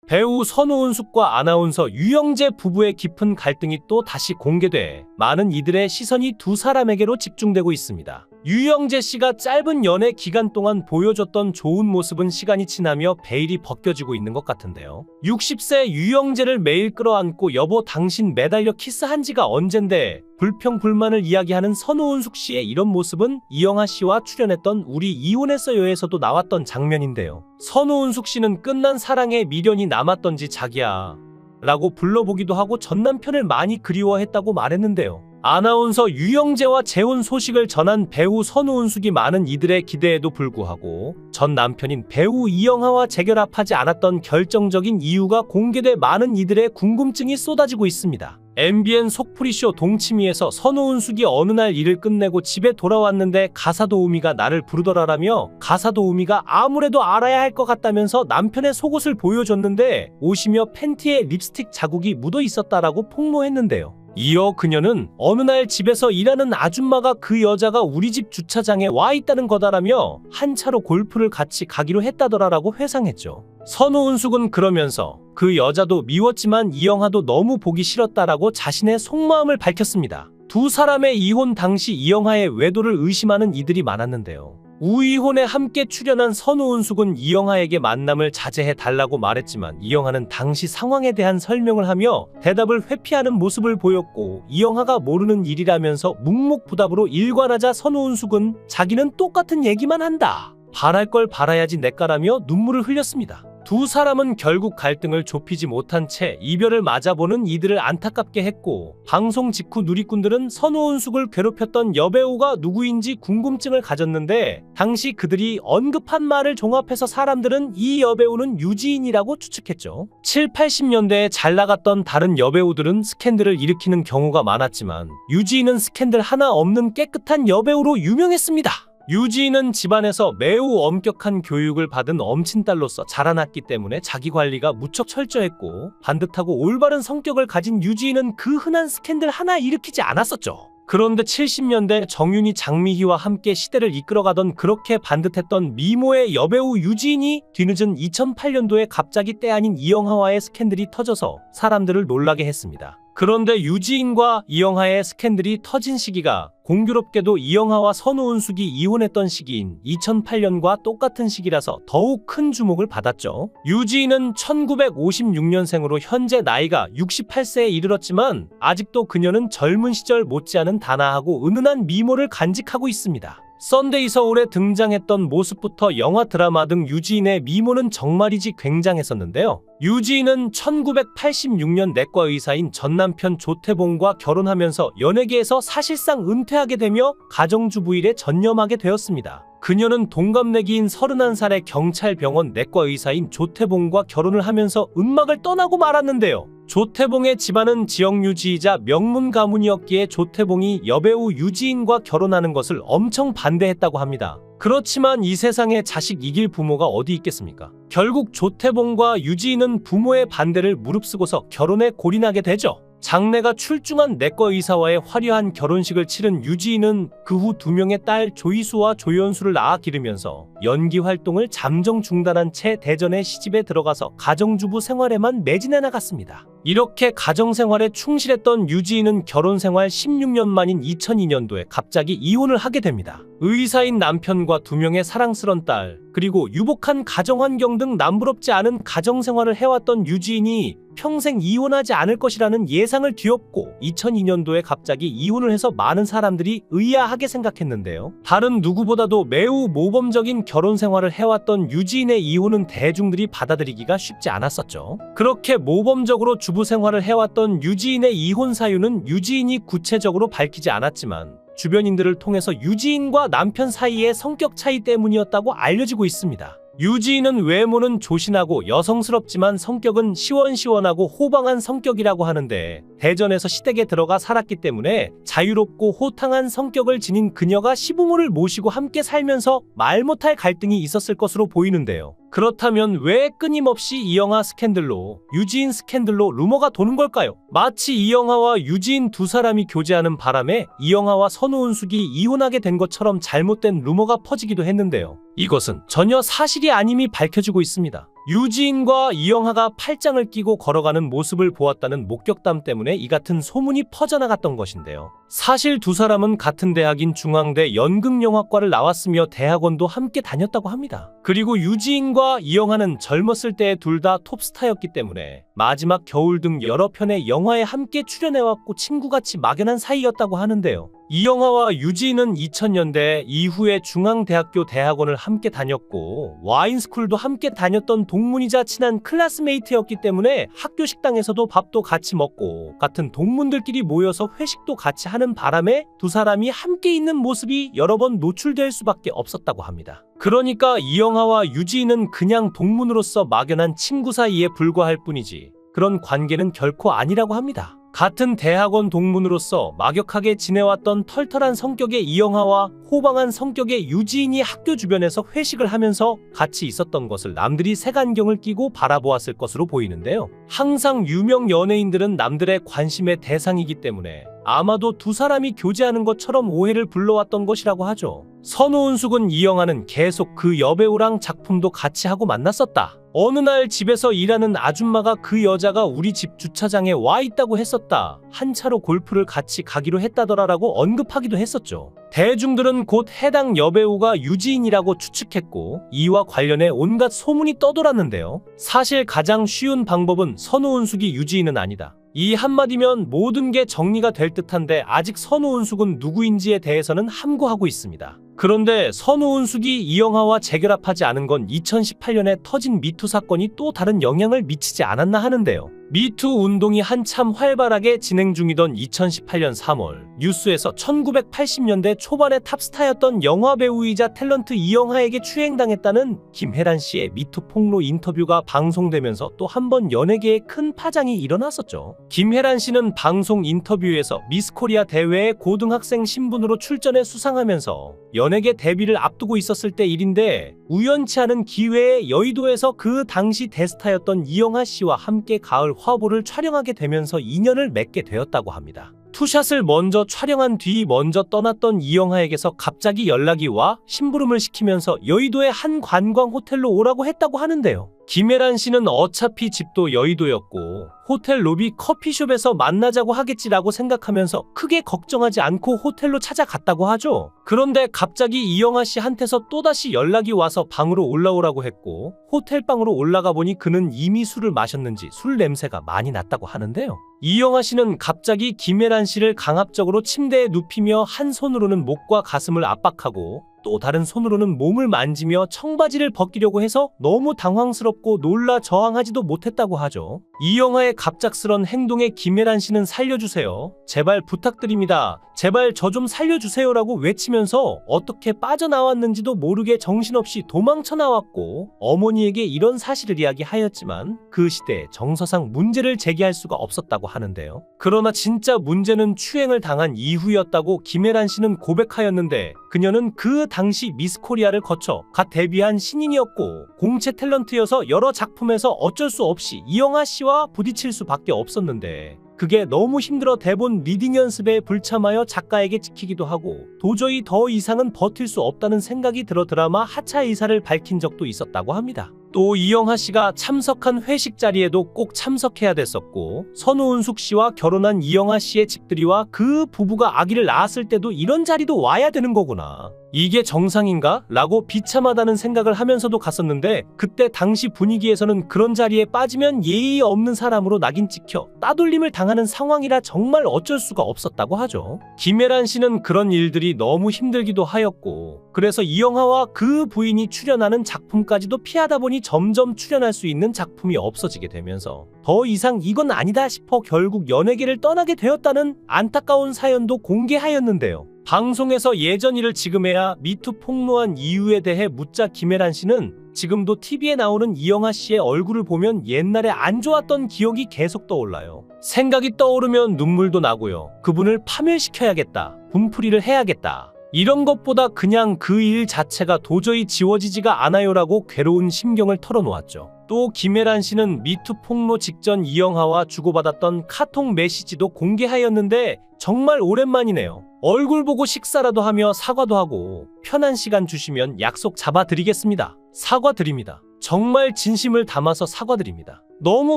배우 선우은숙과 아나운서 유영재 부부의 깊은 갈등이 또 다시 공개돼 많은 이들의 시선이 두 사람에게로 집중되고 있습니다. 유영재 씨가 짧은 연애 기간 동안 보여줬던 좋은 모습은 시간이 지나며 베일이 벗겨지고 있는 것 같은데요. 60세 유영재를 매일 끌어안고 여보 당신 매달려 키스한 지가 언젠데 불평불만을 이야기하는 선우은숙 씨의 이런 모습은 이영하 씨와 출연했던 우리 이혼했어요에서도 나왔던 장면인데요. 선우은숙 씨는 끝난 사랑에 미련이 남았던지 자기야 라고 불러보기도 하고 전 남편을 많이 그리워했다고 말했는데요. 아나운서 유영재와 재혼 소식을 전한 배우 선우은숙이 많은 이들의 기대에도 불구하고 전 남편인 배우 이영하와 재결합하지 않았던 결정적인 이유가 공개돼 많은 이들의 궁금증이 쏟아지고 있습니다. MBN 속풀이쇼 동치미에서 선우은숙이 어느 날 일을 끝내고 집에 돌아왔는데 가사도우미가 나를 부르더라라며 가사도우미가 아무래도 알아야 할 것 같다면서 남편의 속옷을 보여줬는데 옷이며 팬티에 립스틱 자국이 묻어 있었다라고 폭로했는데요. 이어 그녀는 어느 날 집에서 일하는 아줌마가 그 여자가 우리 집 주차장에 와 있다는 거다라며 한 차로 골프를 같이 가기로 했다더라라고 회상했죠. 선우은숙은 그러면서 그 여자도 미웠지만 이영하도 너무 보기 싫었다라고 자신의 속마음을 밝혔습니다. 두 사람의 이혼 당시 이영하의 외도를 의심하는 이들이 많았는데요. 우이혼에 함께 출연한 선우은숙은 이영하에게 만남을 자제해달라고 말했지만 이영하는 당시 상황에 대한 설명을 하며 대답을 회피하는 모습을 보였고 이영하가 모르는 일이라면서 묵묵부답으로 일관하자 선우은숙은 자기는 똑같은 얘기만 한다. 바랄 걸 바라야지 내까라며 눈물을 흘렸습니다. 두 사람은 결국 갈등을 좁히지 못한 채 이별을 맞아보는 이들을 안타깝게 했고 방송 직후 누리꾼들은 선우은숙을 괴롭혔던 여배우가 누구인지 궁금증을 가졌는데 당시 그들이 언급한 말을 종합해서 사람들은 이 여배우는 유지인이라고 추측했죠. 7, 80년대에 잘 나갔던 다른 여배우들은 스캔들을 일으키는 경우가 많았지만 유지인은 스캔들 하나 없는 깨끗한 여배우로 유명했습니다. 유지인은 집안에서 매우 엄격한 교육을 받은 엄친딸로서 자라났기 때문에 자기관리가 무척 철저했고 반듯하고 올바른 성격을 가진 유지인은 그 흔한 스캔들 하나 일으키지 않았었죠. 그런데 70년대 정윤이 장미희와 함께 시대를 이끌어가던 그렇게 반듯했던 미모의 여배우 유지인이 뒤늦은 2008년도에 갑자기 때 아닌 이영하와의 스캔들이 터져서 사람들을 놀라게 했습니다. 그런데 유지인과 이영하의 스캔들이 터진 시기가 공교롭게도 이영하와 선우은숙이 이혼했던 시기인 2008년과 똑같은 시기라서 더욱 큰 주목을 받았죠. 유지인은 1956년생으로 현재 나이가 68세에 이르렀지만 아직도 그녀는 젊은 시절 못지않은 단아하고 은은한 미모를 간직하고 있습니다. 썬데이 서울에 등장했던 모습부터 영화 드라마 등 유지인의 미모는 정말이지 굉장했었는데요. 유지인은 1986년 내과 의사인 전 남편 조태봉과 결혼하면서 연예계에서 사실상 은퇴하게 되며 가정주부 일에 전념하게 되었습니다. 그녀는 동갑내기인 31살의 경찰병원 내과 의사인 조태봉과 결혼을 하면서 음악을 떠나고 말았는데요. 조태봉의 집안은 지역유지이자 명문 가문이었기에 조태봉이 여배우 유지인과 결혼하는 것을 엄청 반대했다고 합니다. 그렇지만 이 세상에 자식 이길 부모가 어디 있겠습니까? 결국 조태봉과 유지인은 부모의 반대를 무릅쓰고서 결혼에 골인하게 되죠. 장래가 출중한 내과 의사와의 화려한 결혼식을 치른 유지인은 그 후 두 명의 딸 조이수와 조연수를 낳아 기르면서 연기 활동을 잠정 중단한 채 대전에 시집에 들어가서 가정주부 생활에만 매진해 나갔습니다. 이렇게 가정생활에 충실했던 유지인은 결혼생활 16년 만인 2002년도에 갑자기 이혼을 하게 됩니다. 의사인 남편과 두 명의 사랑스런 딸, 그리고 유복한 가정환경 등 남부럽지 않은 가정생활을 해왔던 유지인이 평생 이혼하지 않을 것이라는 예상을 뒤엎고 2002년도에 갑자기 이혼을 해서 많은 사람들이 의아하게 생각했는데요. 다른 누구보다도 매우 모범적인 결혼 생활을 해왔던 유지인의 이혼은 대중들이 받아들이기가 쉽지 않았었죠. 그렇게 모범적으로 주부 생활을 해왔던 유지인의 이혼 사유는 유지인이 구체적으로 밝히지 않았지만 주변인들을 통해서 유지인과 남편 사이의 성격 차이 때문이었다고 알려지고 있습니다. 유지인은 외모는 조신하고 여성스럽지만 성격은 시원시원하고 호방한 성격이라고 하는데 대전에서 시댁에 들어가 살았기 때문에 자유롭고 호탕한 성격을 지닌 그녀가 시부모를 모시고 함께 살면서 말 못할 갈등이 있었을 것으로 보이는데요. 그렇다면 왜 끊임없이 이영하 스캔들로, 유지인 스캔들로 루머가 도는 걸까요? 마치 이영하와 유지인 두 사람이 교제하는 바람에 이영하와 선우은숙이 이혼하게 된 것처럼 잘못된 루머가 퍼지기도 했는데요. 이것은 전혀 사실이 아님이 밝혀지고 있습니다. 유지인과 이영하가 팔짱을 끼고 걸어가는 모습을 보았다는 목격담 때문에 이 같은 소문이 퍼져나갔던 것인데요. 사실 두 사람은 같은 대학인 중앙대 연극영화과를 나왔으며 대학원도 함께 다녔다고 합니다. 그리고 유지인과 이영하는 젊었을 때 둘 다 톱스타였기 때문에 마지막 겨울 등 여러 편의 영화에 함께 출연해왔고 친구같이 막연한 사이였다고 하는데요. 이영하와 유지인은 2000년대 이후에 중앙대학교 대학원을 함께 다녔고 와인스쿨도 함께 다녔던 동문이자 친한 클래스메이트였기 때문에 학교 식당에서도 밥도 같이 먹고 같은 동문들끼리 모여서 회식도 같이 하는 바람에 두 사람이 함께 있는 모습이 여러 번 노출될 수밖에 없었다고 합니다. 그러니까 이영하와 유지인은 그냥 동문으로서 막연한 친구 사이에 불과할 뿐이지 그런 관계는 결코 아니라고 합니다. 같은 대학원 동문으로서 막역하게 지내왔던 털털한 성격의 이영하와 호방한 성격의 유지인이 학교 주변에서 회식을 하면서 같이 있었던 것을 남들이 색안경을 끼고 바라보았을 것으로 보이는데요. 항상 유명 연예인들은 남들의 관심의 대상이기 때문에 아마도 두 사람이 교제하는 것처럼 오해를 불러왔던 것이라고 하죠. 선우은숙은 이영하는 계속 그 여배우랑 작품도 같이 하고 만났었다. 어느 날 집에서 일하는 아줌마가 그 여자가 우리 집 주차장에 와 있다고 했었다. 한 차로 골프를 같이 가기로 했다더라라고 언급하기도 했었죠. 대중들은 곧 해당 여배우가 유지인이라고 추측했고 이와 관련해 온갖 소문이 떠돌았는데요. 사실 가장 쉬운 방법은 선우은숙이 유지인은 아니다. 이 한마디면 모든 게 정리가 될 듯한데 아직 선우은숙은 누구인지에 대해서는 함구하고 있습니다. 그런데 선우은숙이 이영하와 재결합하지 않은 건 2018년에 터진 미투 사건이 또 다른 영향을 미치지 않았나 하는데요. 미투 운동이 한참 활발하게 진행 중이던 2018년 3월 뉴스에서 1980년대 초반의 탑스타였던 영화배우이자 탤런트 이영하에게 추행당했다는 김혜란 씨의 미투 폭로 인터뷰가 방송되면서 또 한 번 연예계에 큰 파장이 일어났었죠. 김혜란 씨는 방송 인터뷰에서 미스코리아 대회에 고등학생 신분으로 출전해 수상하면서 연예계 데뷔를 앞두고 있었을 때 일인데 우연치 않은 기회에 여의도에서 그 당시 대스타였던 이영하 씨와 함께 가을 화보를 촬영하게 되면서 인연을 맺게 되었다고 합니다. 투샷을 먼저 촬영한 뒤 먼저 떠났던 이영하에게서 갑자기 연락이 와 심부름을 시키면서 여의도의 한 관광 호텔로 오라고 했다고 하는데요. 김혜란 씨는 어차피 집도 여의도였고 호텔 로비 커피숍에서 만나자고 하겠지라고 생각하면서 크게 걱정하지 않고 호텔로 찾아갔다고 하죠. 그런데 갑자기 이영하 씨한테서 또다시 연락이 와서 방으로 올라오라고 했고 호텔 방으로 올라가 보니 그는 이미 술을 마셨는지 술 냄새가 많이 났다고 하는데요. 이영하 씨는 갑자기 김혜란 씨를 강압적으로 침대에 눕히며 한 손으로는 목과 가슴을 압박하고 또 다른 손으로는 몸을 만지며 청바지를 벗기려고 해서 너무 당황스럽고 놀라 저항하지도 못했다고 하죠. 이영하의 갑작스런 행동에 김혜란 씨는 살려주세요. 제발 부탁드립니다. 제발 저 좀 살려주세요라고 외치면서 어떻게 빠져나왔는지도 모르게 정신없이 도망쳐 나왔고 어머니에게 이런 사실을 이야기하였지만 그 시대에 정서상 문제를 제기할 수가 없었다고 하는데요. 그러나 진짜 문제는 추행을 당한 이후였다고 김혜란 씨는 고백하였는데 그녀는 그 당시 미스코리아를 거쳐 갓 데뷔한 신인이었고 공채 탤런트여서 여러 작품에서 어쩔 수 없이 이영하 씨와 부딪힐 수밖에 없었는데 그게 너무 힘들어 대본 리딩 연습에 불참하여 작가에게 찍히기도 하고 도저히 더 이상은 버틸 수 없다는 생각이 들어 드라마 하차 의사를 밝힌 적도 있었다고 합니다. 또 이영하 씨가 참석한 회식 자리에도 꼭 참석해야 됐었고 선우은숙 씨와 결혼한 이영하 씨의 집들이와 그 부부가 아기를 낳았을 때도 이런 자리도 와야 되는 거구나. 이게 정상인가? 라고 비참하다는 생각을 하면서도 갔었는데 그때 당시 분위기에서는 그런 자리에 빠지면 예의 없는 사람으로 낙인 찍혀 따돌림을 당하는 상황이라 정말 어쩔 수가 없었다고 하죠. 김혜란 씨는 그런 일들이 너무 힘들기도 하였고 그래서 이영하와 그 부인이 출연하는 작품까지도 피하다 보니 점점 출연할 수 있는 작품이 없어지게 되면서 더 이상 이건 아니다 싶어 결국 연예계를 떠나게 되었다는 안타까운 사연도 공개하였는데요. 방송에서 예전 일을 지금 해야 미투 폭로한 이유에 대해 묻자 김혜란 씨는 지금도 TV에 나오는 이영하 씨의 얼굴을 보면 옛날에 안 좋았던 기억이 계속 떠올라요. 생각이 떠오르면 눈물도 나고요. 그분을 파멸시켜야겠다. 분풀이를 해야겠다. 이런 것보다 그냥 그 일 자체가 도저히 지워지지가 않아요라고 괴로운 심경을 털어놓았죠. 또 김혜란 씨는 미투 폭로 직전 이영하와 주고받았던 카톡 메시지도 공개하였는데 정말 오랜만이네요. 얼굴 보고 식사라도 하며 사과도 하고 편한 시간 주시면 약속 잡아드리겠습니다. 사과드립니다. 정말 진심을 담아서 사과드립니다. 너무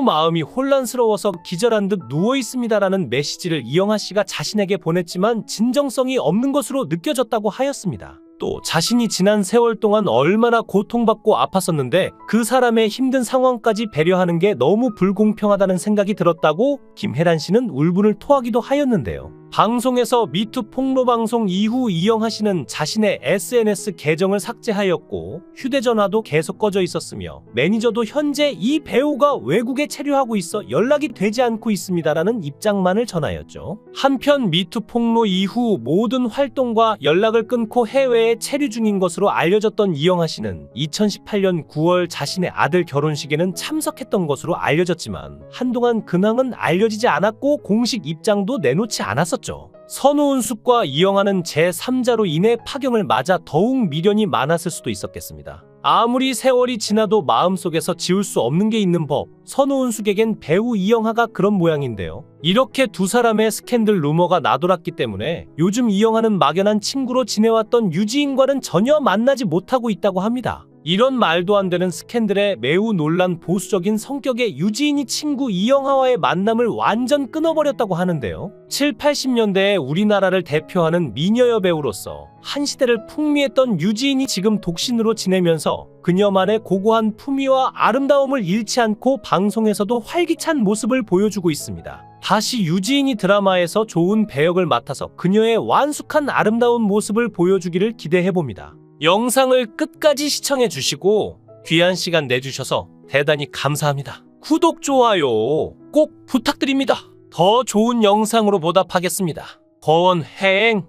마음이 혼란스러워서 기절한 듯 누워있습니다라는 메시지를 이영하 씨가 자신에게 보냈지만 진정성이 없는 것으로 느껴졌다고 하였습니다. 또 자신이 지난 세월 동안 얼마나 고통받고 아팠었는데 그 사람의 힘든 상황까지 배려하는 게 너무 불공평하다는 생각이 들었다고 김혜란 씨는 울분을 토하기도 하였는데요. 방송에서 미투 폭로 방송 이후 이영하 씨는 자신의 SNS 계정을 삭제하였고 휴대전화도 계속 꺼져 있었으며 매니저도 현재 이 배우가 외국에 체류하고 있어 연락이 되지 않고 있습니다라는 입장만을 전하였죠. 한편 미투 폭로 이후 모든 활동과 연락을 끊고 해외에 체류 중인 것으로 알려졌던 이영하 씨는 2018년 9월 자신의 아들 결혼식에는 참석했던 것으로 알려졌지만 한동안 근황은 알려지지 않았고 공식 입장도 내놓지 않았었죠. 선우은숙과 이영하는 제3자로 인해 파경을 맞아 더욱 미련이 많았을 수도 있었겠습니다. 아무리 세월이 지나도 마음속에서 지울 수 없는 게 있는 법, 선우은숙에겐 배우 이영하가 그런 모양인데요. 이렇게 두 사람의 스캔들 루머가 나돌았기 때문에 요즘 이영하는 막연한 친구로 지내왔던 유지인과는 전혀 만나지 못하고 있다고 합니다. 이런 말도 안 되는 스캔들에 매우 놀란 보수적인 성격의 유지인이 친구 이영하와의 만남을 완전 끊어버렸다고 하는데요. 7, 80년대에 우리나라를 대표하는 미녀 여배우로서 한 시대를 풍미했던 유지인이 지금 독신으로 지내면서 그녀만의 고고한 품위와 아름다움을 잃지 않고 방송에서도 활기찬 모습을 보여주고 있습니다. 다시 유지인이 드라마에서 좋은 배역을 맡아서 그녀의 완숙한 아름다운 모습을 보여주기를 기대해봅니다. 영상을 끝까지 시청해주시고 귀한 시간 내주셔서 대단히 감사합니다. 구독, 좋아요 꼭 부탁드립니다. 더 좋은 영상으로 보답하겠습니다. 거원행